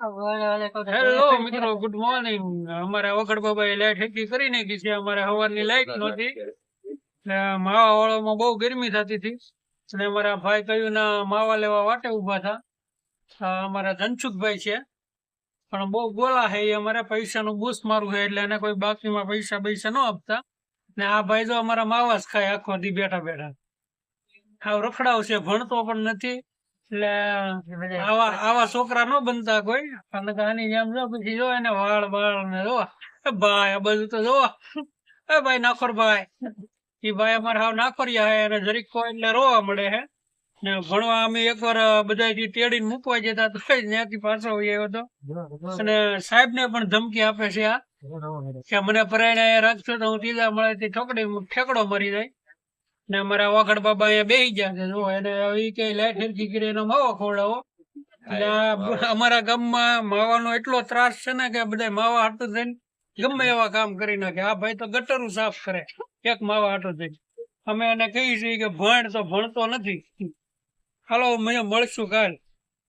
Hello મિત્રો, good morning. અમારા વખડ બાબા light હેકી કરી નાખી છે. અમારે સવારની લાઈટ નહોતી, માવા વાળામાં બહુ ગરમી થતી હતી, અને અમારા ભાઈ કહ્યું ના માવા લેવા વાટે ઉભા હતા. અમારા ધનસુખભાઈ છે, પણ બહુ ગોલા છે. એ અમારે પૈસાનું બૂસ મારું છે, એટલે એને કોઈ બાકીમાં પૈસા ન આપતા. ને આ ભાઈ તો અમારા માવા જ ખાય આખો દી બેઠા બેઠા. હાવ રખડાવ છે, ભણતો પણ નથી. એટલે આવા છોકરા ન બનતા કોઈ. અને આની જેમ જો પછી જો એને વાળ ને જોવા ભાઈ આ બધું તો જોવા ભાઈ નાખોર ભાઈ, એ ભાઈ અમારે હાવ નાખોરિયા હે. અને જરીક કોઈ એટલે રોવા મળે હે. ને ભણવા અમે એકવાર બધાથી તેડીને મૂકવા જતા તો ત્યાંથી પાછો આવ્યો હતો. અને સાહેબ ને પણ ધમકી આપે છે આ, કે મને પરાયણે રાખશો તો હું ત્રીજા મળે ઠેકડો મરી જાય. ને અમારા વાઘડ બાબા અહીંયા બેસી ગયા છે. જો એને કે લાઈટ હેરકી કરી એનો માવો ખવડાવો. એટલે અમારા ગામમાં માવાનો એટલો ત્રાસ છે ને કે બધા માવા હાટું થઈને ગમે એવા કામ કરી નાખે. આ ભાઈ તો ગટરું સાફ કરે એક માવા હાટું થઈને. અમે એને કહીએ છીએ કે ભણ તો ભણતો નથી. હાલો મળશું કાલ.